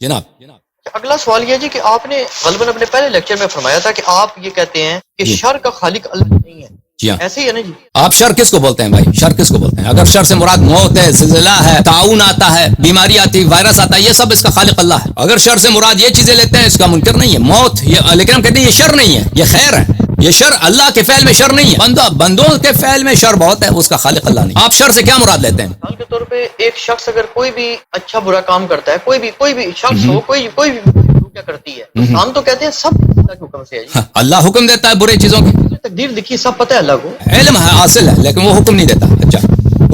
جناب اگلا سوال یہ جی کہ آپ نے غالباً اپنے پہلے لیکچر میں فرمایا تھا کہ آپ یہ کہتے ہیں کہ شر کا خالق اللہ نہیں ہے. جی ہاں، ایسے ہی ہے نا جی؟ آپ شر کس کو بولتے ہیں بھائی؟ شر کس کو بولتے ہیں؟ اگر شر سے مراد موت ہے، زلزلہ ہے، تعاون آتا ہے، بیماری آتی ہے، وائرس آتا ہے، یہ سب اس کا خالق اللہ ہے. اگر شر سے مراد یہ چیزیں لیتے ہیں، اس کا منکر نہیں ہے موت یہ، لیکن ہم کہتے ہیں یہ شر نہیں ہے، یہ خیر ہے. یہ شر اللہ کے فعل میں شر نہیں ہے، بندوں کے فعل میں شر بہت ہے، اس کا خالق اللہ نہیں. آپ شر سے کیا مراد لیتے ہیں؟ مثال کے طور پہ ایک شخص اگر کوئی بھی اچھا برا کام کرتا ہے، کوئی بھی شخص ہو، کوئی بھی کیا کرتی ہے، تو ہم تو کہتے ہیں سب اللہ کے حکم سے ہے جی. اللہ حکم دیتا ہے برے چیزوں کی، تقدیر لکھی سب پتہ ہے اللہ کو، علم ہے، حاصل ہے، لیکن وہ حکم نہیں دیتا. اچھا،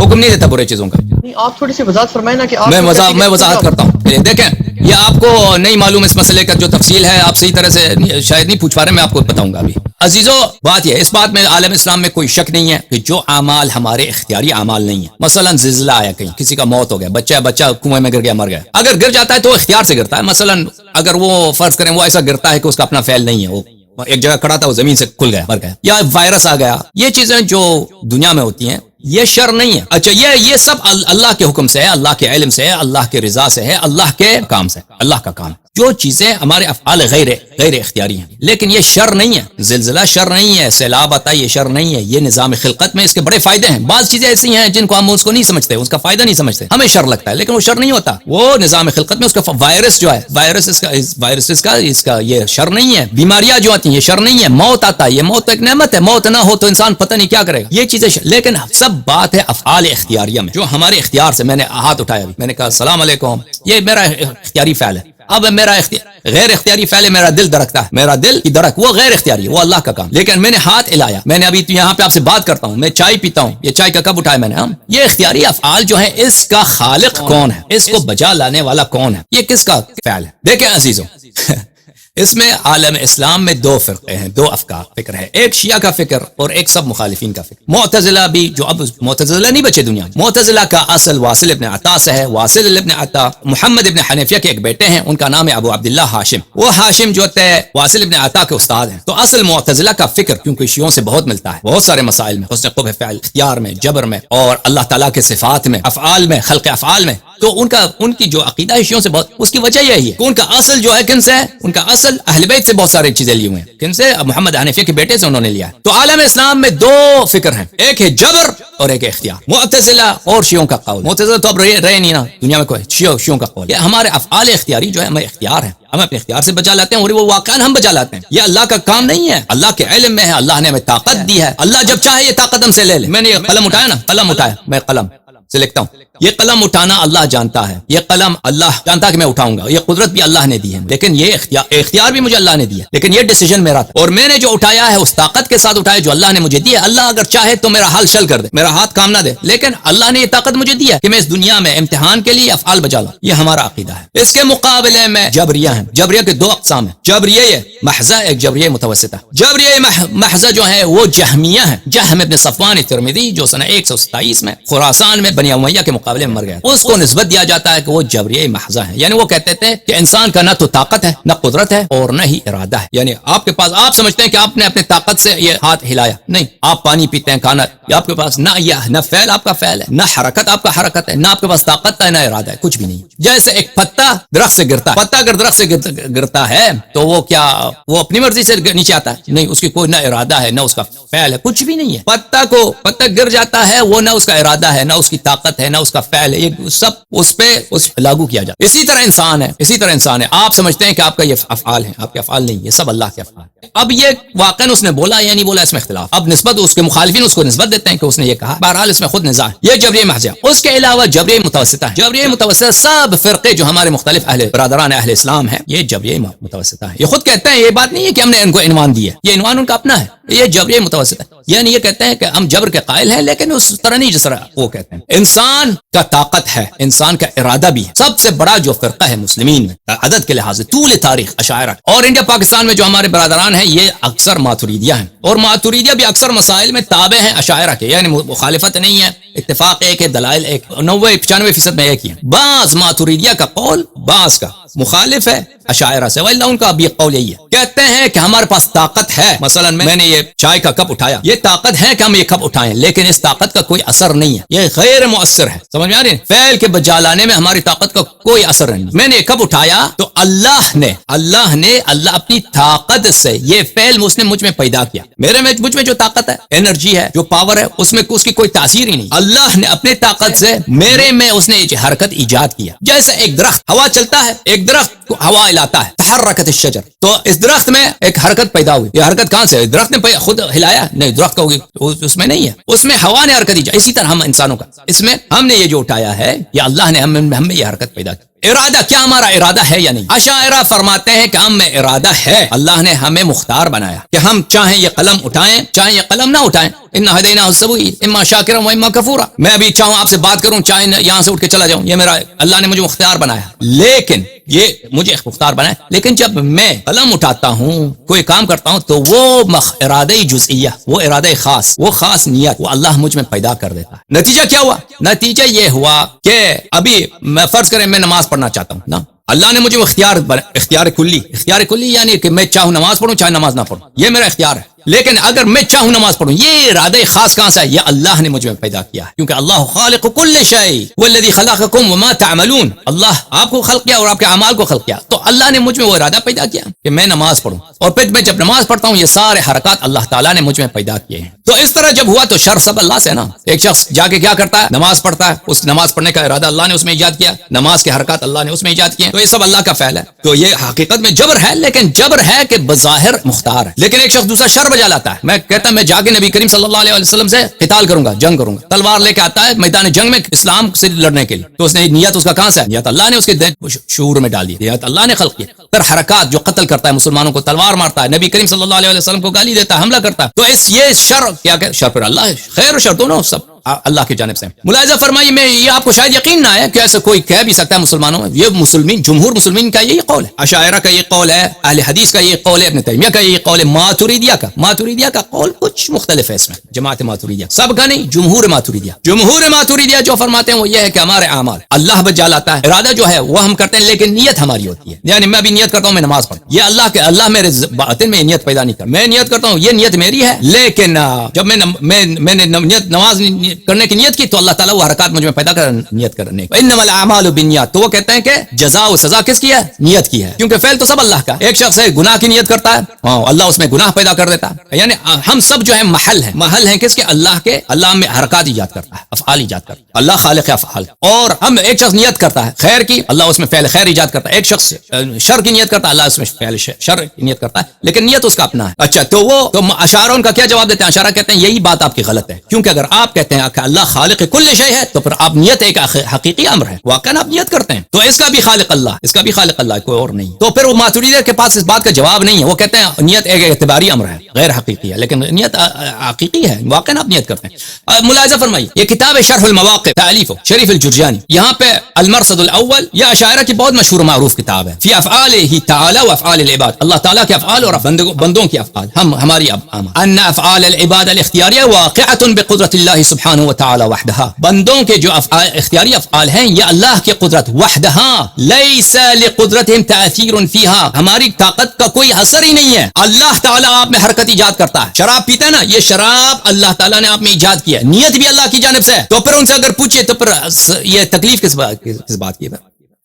حکم نہیں دیتا برے چیزوں کا. نہیں آپ تھوڑی سی وضاحت فرمائیں نا کہ آپ میں وضاحت کرتا ہوں. دیکھیں یہ آپ کو نہیں معلوم اس مسئلے کا جو تفصیل ہے، آپ صحیح طرح سے شاید نہیں پوچھ پا رہے، میں آپ کو بتاؤں گا ابھی. عزیزو بات یہ ہے، اس بات میں عالم اسلام میں کوئی شک نہیں ہے کہ جو اعمال ہمارے اختیاری اعمال نہیں ہیں، مثلا زلزلہ آیا، کہیں کسی کا موت ہو گیا، بچہ کنویں میں گر گیا، مر گیا، اگر گر جاتا ہے تو اختیار سے گرتا ہے. مثلا اگر وہ فرض کریں وہ ایسا گرتا ہے کہ اس کا اپنا فعل نہیں ہے، وہ ایک جگہ کھڑا تھا، وہ زمین سے کھل گیا، مر گیا، یا وائرس آ گیا، یہ چیزیں جو دنیا میں ہوتی ہیں یہ شر نہیں ہے. اچھا یہ سب اللہ کے حکم سے ہے، اللہ کے علم سے ہے، اللہ کے رضا سے ہے، اللہ کے کام سے، اللہ کا کام. جو چیزیں ہمارے افعال غیر اختیاری ہیں، لیکن یہ شر نہیں ہے. زلزلہ شر نہیں ہے، سیلاب آتا ہے یہ شر نہیں ہے. یہ نظام خلقت میں اس کے بڑے فائدے ہیں. بعض چیزیں ایسی ہیں جن کو ہم اس کو نہیں سمجھتے، اس کا فائدہ نہیں سمجھتے، ہمیں شر لگتا ہے، لیکن وہ شر نہیں ہوتا. وہ نظام خلقت میں اس کا وائرس جو ہے، اس کا یہ شر نہیں ہے. بیماریاں جو آتی ہیں یہ شر نہیں ہے. موت آتا ہے، یہ موت ایک نعمت ہے. موت نہ ہو تو انسان پتہ نہیں کیا کرے گا. یہ چیزیں لیکن سب بات ہے افعال اختیاریہ میں، جو ہمارے اختیار سے. میں نے ہاتھ اٹھایا، میں نے کہا السلام علیکم، یہ میرا اختیاری فعل ہے. اب میرا غیر اختیاری فعل ہے، میرا دل دھڑکتا ہے، میرا دل کی دھڑک، وہ غیر اختیاری ہے، وہ اللہ کا کام. لیکن میں نے ہاتھ ہلایا، میں نے ابھی یہاں پہ آپ سے بات کرتا ہوں، میں چائے پیتا ہوں، یہ چائے کا کپ اٹھایا میں نے. یہ اختیاری افعال جو ہیں، اس کا خالق کون ہے، اس کو بجا لانے والا کون ہے، یہ کس کا فعل ہے؟ دیکھیں عزیزوں اس میں عالم اسلام میں دو فرقے ہیں، دو فکر ہے. ایک شیعہ کا فکر اور ایک سب مخالفین کا فکر. معتزلہ بھی، جو اب معتزلہ نہیں بچے دنیا میں. معتزلہ کا اصل واصل ابن عطا سے ہے. واصل ابن عطا محمد ابن حنفیہ کے ایک بیٹے ہیں، ان کا نام ہے ابو عبداللہ ہاشم. وہ ہاشم جو تھے واصل ابن عطا کے استاد ہیں. تو اصل معتزلہ کا فکر کیونکہ شیعوں سے بہت ملتا ہے، بہت سارے مسائل میں، حسن قبح فعل، اختیار میں، جبر میں، اور اللہ تعالیٰ کے صفات میں، افعال میں، خلق افعال میں. تو ان کی جو عقیدہ ہے شیعوں سے بہت، اس کی وجہ یہی ہے کہ ان کا اصل جو ہے کن سے ہے؟ ان کا اصل اہل بیت سے بہت ساری چیزیں لی ہوئے ہیں. کن سے؟ محمد حنفیہ کے بیٹے سے انہوں نے لیا ہے. تو عالم اسلام میں دو فکر ہیں، ایک ہے جبر اور ایک اختیار. معتزلہ اور شیعوں کا قول. معتزلہ تو اب رہے نہیں نا دنیا میں، کوئی شیعوں کا قول. یہ ہمارے افعال اختیاری جو ہے، ہمیں اختیار ہے، ہم اپنے اختیار سے بچا لاتے ہیں، اور وہ واقعا ہم بچا لاتے ہیں. یہ اللہ کا کام نہیں ہے، اللہ کے علم میں ہے. اللہ نے ہمیں طاقت دی ہے، اللہ جب چاہے یہ طاقت ہم سے لے لے. میں نے یہ قلم اٹھایا نا، قلم اٹھایا، میں قلم سے لکھتا ہوں. یہ قلم اٹھانا اللہ جانتا ہے، یہ قلم اللہ جانتا کہ میں اٹھاؤں گا. یہ قدرت بھی اللہ نے دی ہے، لیکن یہ اختیار بھی مجھے اللہ نے دیا، لیکن یہ ڈیسیجن میرا تھا. اور میں نے جو اٹھایا ہے اس طاقت کے ساتھ اٹھایا جو اللہ نے مجھے دی ہے. اللہ اگر چاہے تو میرا حال شل کر دے، میرا ہاتھ کام نہ دے، لیکن اللہ نے یہ طاقت مجھے دی ہے کہ میں اس دنیا میں امتحان کے لیے افعال بچا لوں. یہ ہمارا عقیدہ ہے. اس کے مقابلے میں جبریہ ہیں. جبریہ کے دو اقسام ہیں، جبریہ محضہ، ایک جبریہ متوسطہ. جبریہ محضہ جو ہے وہ جہمیہ ہیں. جہم ابن صفوان ترمذی جو سنہ 127 میں خراسان میں بنی امیہ کے مقابلے میں مر گیا، اس کو نسبت دیا جاتا ہے کہ وہ جبریہ محضہ ہیں. یعنی وہ کہتے تھے کہ انسان کا نہ تو طاقت ہے، نہ قدرت ہے، اور نہ ہی ارادہ ہے. یعنی آپ کے پاس، آپ سمجھتے ہیں کہ آپ نے اپنے طاقت سے یہ ہاتھ ہلایا، نہیں. آپ پانی پیتے ہیں، کھانا، آپ کے پاس نہ فعل آپ کا فعل ہے، نہ حرکت آپ کا حرکت ہے، نہ آپ کے پاس طاقت ہے، نہ ارادہ ہے، کچھ بھی نہیں. جیسے ایک پتا درخت سے گرتا ہے، پتا اگر درخت سے گرتا ہے تو وہ کیا وہ اپنی مرضی سے نیچے آتا ہے؟ نہیں، اس کی کوئی نہ ارادہ ہے، نہ اس کا فعل ہے، کچھ بھی نہیں ہے. پتا گر جاتا ہے، وہ نہ اس کا ارادہ ہے، نہ اس کی طاقت ہے، نہ اس کا فعل ہے. یہ سب اس پہ لاگو کیا جاتا ہے. اسی طرح انسان ہے. آپ سمجھتے ہیں کہ آپ کا یہ افعال ہے، آپ کے افعال نہیں، یہ سب اللہ کے افعال. اب یہ واقعا اس نے بولا یا نہیں بولا، اس میں اختلاف. اب نسبت اس کے مخالفین اس کو نسبت دیتے ہیں کہ اس نے یہ کہا. بہرحال اس میں خود نزاع. یہ جبریہ محضہ. اس کے علاوہ جبریہ متوسطہ ہے. جبریہ متوسطہ سب فرقے جو ہمارے مختلف برادران اہل اسلام ہیں، یہ جبریہ متوسطہ ہے. یہ خود کہتے ہیں، یہ بات نہیں ہے کہ ہم نے ان کو عنوان دیا، یہ عنوان ان کا اپنا ہے. یہ جبریہ متوسطہ ہے. یعنی یہ کہتے ہیں کہ ہم جبر کے قائل ہیں، لیکن اس طرح نہیں جس طرح وہ کہتے ہیں. انسان کا طاقت ہے، انسان کا ارادہ بھی ہے. سب سے بڑا جو فرقہ ہے مسلمین میں عدد کے لحاظ سے طول تاریخ اشاعرہ، اور انڈیا پاکستان میں جو ہمارے برادران ہیں یہ اکثر ماتوریدیہ ہیں. اور ماتوریدیہ بھی اکثر مسائل میں تابع ہیں اشاعرہ کے، یعنی مخالفت نہیں ہے، اتفاق ایک ہے، دلائل ایک، 90-95% میں ایک ہی ہے. بعض ماتوریدیہ کا قول، بعض کا مخالف ہے اشاعرہ سے، واللہ ان کا بھی قول یہی ہے، کہتے ہیں کہ ہمارے پاس طاقت ہے، مثلا میں نے یہ چائے کا کپ اٹھایا، یہ طاقت ہے کہ ہم یہ کپ اٹھائیں، لیکن اس طاقت کا کوئی اثر نہیں ہے، یہ غیر مؤثر ہے، سمجھ میں آ رہی ہے؟ فعل کے بجا لانے میں ہماری طاقت کا کوئی اثر نہیں، میں نے یہ کپ اٹھایا تو اللہ اپنی طاقت سے یہ فعل مجھ میں پیدا کیا، مجھ میں جو طاقت ہے، انرجی ہے، جو پاور ہے، اس میں اس کی کوئی تاثیر ہی نہیں، اللہ نے اپنے طاقت سے میرے میں اس نے حرکت ایجاد کیا، جیسے ایک درخت ہوا چلتا ہے، ایک درخت کو ہوا ہلاتا ہے، تحرکت الشجر، تو اس درخت میں ایک حرکت پیدا ہوئی، یہ حرکت کہاں سے؟ درخت نے خود ہلایا نہیں، درخت کا اس میں نہیں ہے، اس میں ہوا نے حرکت ایجاد، اسی طرح ہم انسانوں کا، اس میں ہم نے یہ جو اٹھایا ہے، یہ اللہ نے ہم میں یہ حرکت پیدا کی۔ ارادہ، کیا ہمارا ارادہ ہے یا نہیں؟ اشاعرہ فرماتے ہیں کہ ہم میں ارادہ ہے، اللہ نے ہمیں مختار بنایا کہ ہم چاہیں یہ قلم اٹھائیں چاہیں یہ قلم نہ اٹھائیں، انا ہدیناہ السبیل اما شاکرا و اما کفورا، میں ابھی چاہوں آپ سے بات کروں، چاہے یہاں سے اٹھ کے چلا جاؤں، یہ میرا اللہ نے مجھے مختار بنایا، لیکن یہ مجھے مختار بنایا، لیکن جب میں قلم اٹھاتا ہوں، کوئی کام کرتا ہوں، تو وہ ارادہ جزئیہ، وہ ارادہ خاص، وہ خاص نیت، وہ اللہ مجھ میں پیدا کر دیتا ہے۔ نتیجہ کیا ہوا؟ نتیجہ یہ ہوا کہ ابھی میں فرض کریں میں نماز پڑھنا چاہتا ہوں نا، اللہ نے مجھے اختیار کلی یعنی کہ میں چاہوں نماز پڑھوں چاہے نماز نہ پڑھوں، یہ میرا اختیار ہے، لیکن اگر میں چاہوں نماز پڑھوں، یہ ارادہ خاص کہاں سے ہے؟ یہ اللہ نے مجھ میں پیدا کیا ہے، کیونکہ اللہ خالق کل شیء والذی خلقکم وما تعملون، اللہ آپ کو خلق کیا اور آپ کے اعمال کو خلق کیا، تو اللہ نے مجھ میں وہ ارادہ پیدا کیا کہ میں نماز پڑھوں، اور پھر میں جب نماز پڑھتا ہوں یہ سارے حرکات اللہ تعالیٰ نے مجھ میں پیدا کیے ہیں۔ تو اس طرح جب ہوا تو شر سب اللہ سے نا، ایک شخص جا کے کیا کرتا ہے؟ نماز پڑھتا ہے، اس نماز پڑھنے کا ارادہ اللہ نے اس میں ایجاد کیا، نماز کے حرکات اللہ نے اس میں ایجاد کیے، تو یہ سب اللہ کا فعل ہے، تو یہ حقیقت میں جبر ہے، لیکن جبر ہے کہ بظاہر مختار ہے۔ لیکن ایک شخص دوسرا شر بجا لاتا ہے، میں کہتا میں جا کے نبی کریم صلی اللہ علیہ وسلم سے قتال کروں گا، جنگ کروں گا، تلوار لے کے آتا ہے میدان جنگ میں اسلام سے لڑنے کے لیے، تو اس نے نیت اس کا کہاں سے ہے؟ نیت اللہ نے اس کے شعور میں ڈالی، نیت اللہ نے خلق کیا، پھر حرکات جو قتل کرتا ہے مسلمانوں کو، تلوار مارتا ہے، نبی کریم صلی اللہ علیہ وسلم کو گالی دیتا ہے، حملہ کرتا ہے، تو یہ شر کیا کہ شر پر اللہ ہے، خیر و شر دونوں سب اللہ کی جانب سے۔ ملاحظہ فرمائیے، میں یہ آپ کو شاید یقین نہ ہے کہ ایسا کوئی کہہ بھی سکتا ہے مسلمانوں میں، یہ مسلمین جمہور مسلمین کا یہی قول ہے، اشاعرہ کا یہ قول ہے، اہل حدیث کا یہ قول ہے، ابن تیمیہ کا یہ قول ہے، ماتوریدیہ کا قول کچھ مختلف ہے، اس میں جماعت ماتوریدیہ سب کا نہیں، جمہور ماتوریدیہ جو فرماتے ہیں وہ یہ ہے کہ ہمارے اعمال اللہ بجا لاتا ہے، ارادہ جو ہے وہ ہم کرتے ہیں، لیکن نیت ہماری ہوتی ہے، یعنی میں بھی نیت کرتا ہوں میں نماز پڑھوں، یہ اللہ میرے باطن میں نیت پیدا نہیں کرتا، میں نیت کرتا ہوں یہ نیت میری ہے، لیکن جب میں نے نماز کرنے کی نیت کی تو اللہ تعالیٰ وہ حرکات مجھ میں پیدا کر نیت کرنے، انما الاعمال بالنیات، تو وہ کہتے ہیں کہ جزا و سزا کس کی ہے؟ نیت کی ہے، کیونکہ فعل تو سب اللہ کا، ایک شخص ہے گناہ کی نیت کرتا ہے، اللہ اس میں گناہ پیدا کر دیتا ہے، یعنی ہم سب جو ہے محل ہیں کس کے؟ اللہ میں حرکات ایجاد کرتا ہے، افعال ایجاد کرتا ہے، اللہ خالق افعال، اور ہم ایک شخص نیت کرتا ہے خیر کی، اللہ اس میں فعل خیر ایجاد کرتا ہے، ایک شخص شر کی نیت کرتا ہے، اللہ اس میں فعل شر کی نیت کرتا ہے، لیکن نیت اس کا اپنا ہے۔ اچھا، تو اشاعرہ ان کا کیا جواب دیتے ہیں؟ اشاعرہ کہتے ہیں یہی بات آپ کی غلط ہے، کیونکہ اگر آپ کہتے ہیں کہ اللہ خالق کل شے ہے تو پھر آپ نیت ایک حقیقی امر ہے، واقعا آپ نیت کرتے ہیں، تو اس کا بھی خالق اللہ کوئی اور نہیں، تو پھر وہ ماتوریدیہ کے پاس اس بات کا جواب نہیں ہے، وہ کہتے ہیں نیت ایک اعتباری امر ہے، غیر حقیقی ہے، لیکن نیت حقیقی ہے، واقعا آپ نیت کرتے ہیں۔ ملاحظہ فرمائیے، یہ کتاب ہے شرح المواقف، تالیف شریف الجرجانی، یہاں پہ المرصد الاول یہ اشاعرہ کی بہت مشہور معروف کتاب ہے، فی افعالہ تعالی و افعال العباد، اللہ تعالیٰ کے افعال اور بندوں کے افعال، ہماری اعمال، ان افعال العباد الاختیاریہ واقعۃ بقدرت اللہ سبحانہ و تعالی وحدہ، بندوں کے جو اختیاری افعال ہیں یہ اللہ کی قدرت وحدہ، لیس لقدرتہم تاثیر فیہا، ہماری طاقت کا کوئی اثر ہی نہیں ہے، اللہ تعالیٰ آپ میں حرکت ایجاد کرتا ہے، شراب پیتا ہے نا، یہ شراب اللہ تعالیٰ نے آپ میں ایجاد کیا، نیت بھی اللہ کی جانب سے ہے، تو پھر ان سے اگر پوچھے تو پھر یہ تکلیف کس بات کی ہے؟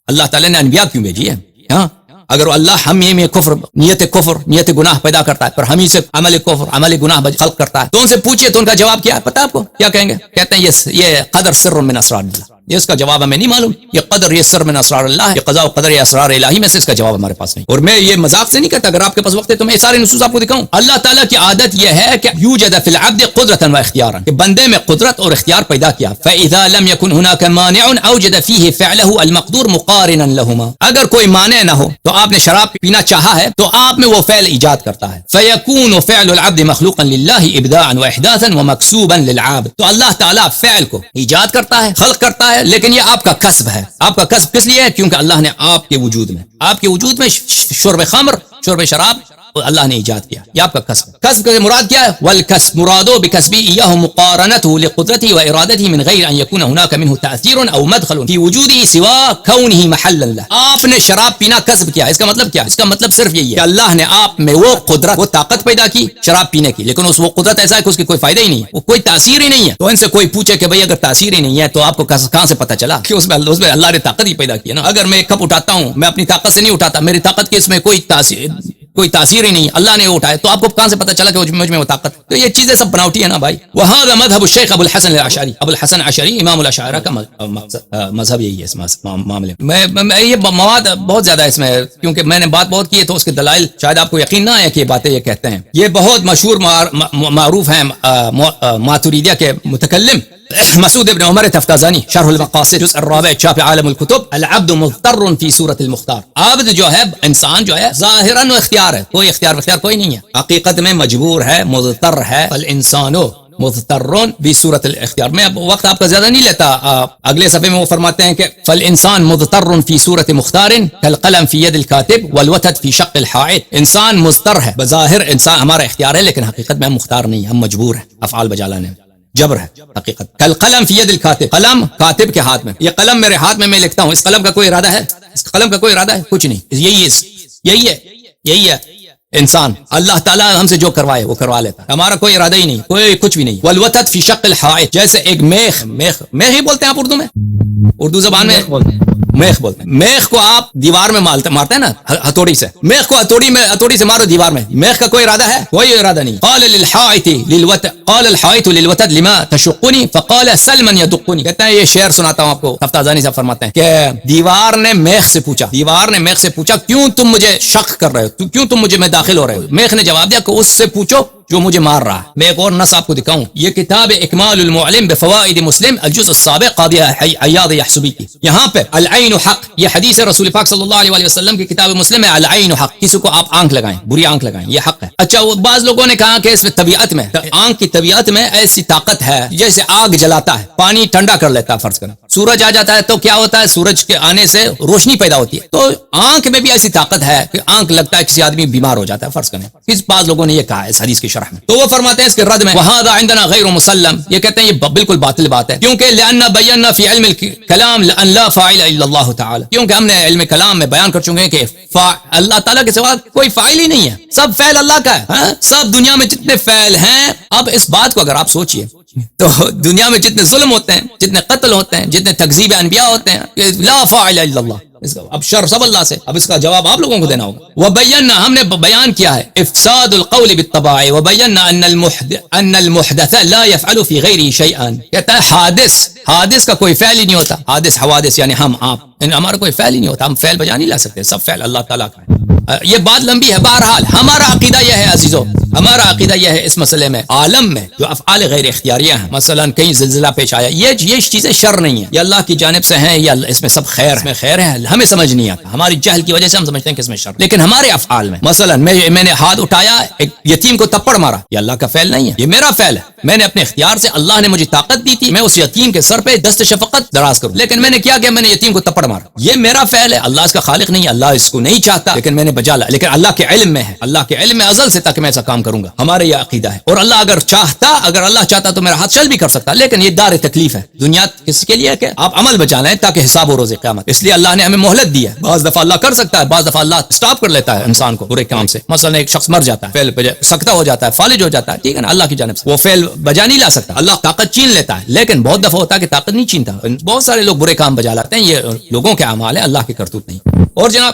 اللہ تعالیٰ نے انبیاء کیوں بھیجی ہے؟ ہاں، اگر اللہ ہم میں کفر، نیت گناہ پیدا کرتا ہے، پھر ہم ہی سے عمل کفر، عمل گناہ خلق کرتا ہے، تو ان سے پوچھئے تو ان کا جواب کیا ہے پتہ آپ کو؟ کیا کہیں گے؟ کہتے ہیں یہ قدر سر من اسرار اللہ، یہ اس کا جواب ہمیں نہیں معلوم، یہ قدر، یہ سر من اسرار اللہ، یہ قضاء و قدر، یہ اسرار الہی میں سے اس کا جواب ہمارے پاس نہیں، اور میں یہ مذاق سے نہیں کہتا، اگر آپ کے پاس وقت ہے تو میں سارے نصوص آپ کو دکھاؤں۔ اللہ تعالیٰ کی عادت یہ ہے کہ یوجد فی العبد قدرۃ و اختیارا، کہ بندے میں قدرت اور اختیار پیدا کیا، فاذا لم يكن هناك مانع اوجد فيه فعله المقدور مقارنا لهما، اگر کوئی مانع نہ ہو تو آپ نے شراب پینا چاہا ہے تو آپ میں وہ فعل ایجاد کرتا ہے، فیکون فعل العبد مخلوقا للہ ابداعا واحداثا ومکسوبا للعابد، تو اللہ تعالیٰ فعل کو ایجاد کرتا ہے، خلق کرتا ہے، لیکن یہ آپ کا کسب ہے، آپ کا کسب کس لیے ہے؟ کیونکہ اللہ نے آپ کے وجود میں شرب خمر شرب شراب اللہ نے ایجاد کیا. یہ آپ کا کسب. کسب کا مراد کیا ہے؟ والکسب مرادو بکسبی ایاہ مقارنته لقدرته وارادته من غیر ان يكون هناك منه تاثیر او مدخل في وجوده سوى كونه محلا له. آپ نے شراب پینا کسب کیا. اس کا مطلب کیا؟ اس کا مطلب صرف یہی ہے کہ اللہ نے آپ میں وہ قدرت وہ طاقت پیدا کی شراب پینے کی، لیکن وہ قدرت ایسا ہے کہ اس کی کوئی فائدہ ہی نہیں ہے، وہ کوئی تاثیر ہی نہیں ہے. تو ان سے کوئی پوچھے کہ بھئی اگر تاثیر ہی نہیں ہے تو آپ کو کہاں سے پتہ چلا کہ اس میں اللہ نے طاقت ہی پیدا کی ہے نا. اگر میں ایک کپ اٹھاتا ہوں، میں اپنی طاقت سے نہیں اٹھاتا، میری طاقت کی اس میں کوئی تاثیر ہی نہیں، اللہ نے اٹھایا، تو آپ کو کہاں سے پتہ چلا کہ مجھ میں وہ طاقت؟ تو یہ چیزیں سب بناوٹی ہے نا بھائی. وہذا مذهب الشیخ ابو الحسن الاشعری. ابو الحسن الاشعری امام الاشاعرہ کا مذہب یہی ہے اس معاملے میں. یہ مواد بہت زیادہ ہے اس میں، کیونکہ میں نے بات بہت کی ہے تو اس کے دلائل شاید آپ کو یقین نہ آئے کہ یہ باتیں یہ کہتے ہیں. یہ بہت مشہور معروف ہیں ماتوریدیہ کے متکلم مسعود ابن عمر تفتازانی، شرح المقاصد جزء الرابع چھاپ عالم الکتب. العبد مضطر فی صورت المختار. عبد جو ہے انسان جو ہے ظاہراً و اختیار ہے، کوئی اختیار کوئی نہیں ہے، حقیقت میں مجبور ہے، مضطر ہے. فالانسان مضطر بصورت الاختیار. میں اب وقت آپ کا زیادہ نہیں لیتا. اگلے صفحے میں وہ فرماتے ہیں کہ فالانسان مضطر فی صورت مختار کالقلم فی ید الکاتب والوتد فی شق الحائط. انسان مضطر ہے، بظاہر انسان ہمارا اختیار ہے، لیکن حقیقت میں ہم مختار نہیں، ہم مجبور ہیں. افعال بجا لانے جبر ہے حقیقت. کالقلم فی ید الکاتب، قلم کاتب کے ہاتھ میں. یہ قلم میرے ہاتھ میں لکھتا ہوں، اس قلم کا کوئی ارادہ ہے؟ اس قلم کا کوئی ارادہ ہے؟ کچھ نہیں. یہی ہے انسان. اللہ تعالیٰ ہم سے جو کروائے وہ کروا لیتا ہے، ہمارا کوئی ارادہ ہی نہیں، کوئی کچھ بھی نہیں. والوتد فی شق الحائط، جیسے ایک میخ ہی بولتے ہیں آپ اردو میں، اردو زبان میں میخ بولتے ہیں. میخ کو آپ دیوار میں مارتے ہیں نا ہتھوڑی سے. میخ کو ہتھوڑی سے مارو دیوار میں، میخ کا کوئی ارادہ ہے؟ کوئی ارادہ نہیں. قال الحائط للوتد لما تشقني فقال سل من يدقني. کہتے ہیں یہ شعر سناتا ہوں آپ کو، تفتازانی صاحب فرماتے ہیں کہ دیوار نے میخ سے پوچھا کیوں تم مجھے شق کر رہے ہو، کیوں تم مجھے میں داخل ہو رہے ہو. میخ نے جواب دیا کہ اس سے پوچھو جو مجھے مار رہا ہے. میں ایک اور نص آپ کو دکھاؤں. یہ کتاب اکمال المعلم بفوائد مسلم الجزء السابع قاضی عیاض یحسبی کی. یہاں پہ العین حق، یہ حدیث رسول پاک صلی اللہ علیہ وسلم کی کتاب مسلم ہے. العین حق، کسی کو آپ آنکھ لگائیں، بری آنکھ لگائیں، یہ حق ہے. اچھا وہ بعض لوگوں نے کہا کہ اس میں طبیعت میں، آنکھ کی طبیعت میں ایسی طاقت ہے جیسے آگ جلاتا ہے، پانی ٹھنڈا کر لیتا ہے. فرض کریں سورج آ جاتا ہے تو کیا ہوتا ہے، سورج کے آنے سے روشنی پیدا ہوتی ہے. تو آنکھ میں بھی ایسی طاقت ہے کہ آنکھ لگتا ہے کسی آدمی بیمار ہو جاتا ہے. فرض کریں بعض لوگوں نے یہ کہا ہے اس حدیث کی شرح میں. تو وہ فرماتے ہیں اس کے رد میں وہذا عندنا غیر مسلم، یہ کہتے ہیں یہ بالکل باطل بات ہے، کیونکہ لأن بینا فی علم الکلام لأن لا فاعل الا اللہ تعالی. کیونکہ ہم نے علم کلام میں بیان کر چکے ہیں کہ اللہ تعالیٰ کے سوا کوئی فاعل ہی نہیں ہے، سب فعل اللہ کا ہے. سب دنیا میں جتنے فعل ہیں، اب اس بات کو اگر آپ سوچئے تو دنیا میں جتنے ظلم ہوتے ہیں، جتنے قتل ہوتے ہیں، جتنے تکذیب انبیاء ہوتے ہیں، لا فاعل الا اللہ. اب شر سب اللہ سے. اب اس کا جواب آپ لوگوں کو دینا ہوگا. وبینا، ہم نے بیان کیا ہے افساد القول بالطباع وبینا ان المحدث لا يفعل في غيره شيئا. کہتا ہے حادث کا کوئی فعل ہی نہیں ہوتا. حوادث یعنی آپ ہمارا کوئی فعل ہی نہیں ہوتا، ہم فعل بجا نہیں لا سکتے، سب فعل اللہ تعالیٰ کا ہے. یہ بات لمبی ہے. بہرحال ہمارا عقیدہ یہ ہے عزیزو، ہمارا عقیدہ یہ ہے اس مسئلے میں، عالم میں جو افعال غیر اختیاریہ ہیں، مثلا کہیں زلزلہ پیش آیا، یہ چیزیں شر نہیں ہیں، یہ اللہ کی جانب سے ہیں، یا اس میں سب خیر ہے. ہمیں سمجھ نہیں آتا، ہماری جہل کی وجہ سے ہم سمجھتے ہیں کہ اس میں شر. لیکن ہمارے افعال میں مثلا میں نے ہاتھ اٹھایا، ایک یتیم کو تپڑ مارا، یہ اللہ کا فعل نہیں ہے، یہ میرا فعل ہے. میں نے اپنے اختیار سے، اللہ نے مجھے طاقت دی تھی میں اس یتیم کے سر پہ دست شفقت دراز کروں، لیکن میں نے کیا کہ میں نے یتیم کو تپڑ مارا. یہ میرا فعل ہے، اللہ اس کا خالق نہیں ہے، اللہ اس کو نہیں چاہتا، لیکن میں نے بجا لا. لیکن اللہ کے علم میں ہے، اللہ کے علم میں ازل سے تک میں ایسا کام کروں گا. ہمارے یہ عقیدہ ہے. اور اللہ اگر اللہ چاہتا تو میرا ہاتھ چل بھی کر سکتا، لیکن یہ دار تکلیف ہے. دنیا کس کے لیے ہے کہ آپ عمل بچا لیں تاکہ حساب ہو روز قیامت. اس لیے اللہ نے ہمیں مہلت دی ہے. بعض دفعہ اللہ کر سکتا ہے، بعض دفعہ اللہ سٹاپ کر لیتا ہے انسان کو برے کام سے. مثلا ایک شخص مر جاتا ہے، فعل سکتہ ہو جاتا ہے، فالج ہو جاتا ہے، ٹھیک ہے نا، اللہ کی جانب سے وہ فعل بجا نہیں لا سکتا. اللہ طاقت چھین لیتا ہے، لیکن بہت دفعہ ہوتا ہے کہ طاقت نہیں چھینتا. بہت سارے لوگ برے کام بجا لاتے ہیں، یہ لوگوں کے اعمال ہے، اللہ کی کرتوت نہیں. اور جناب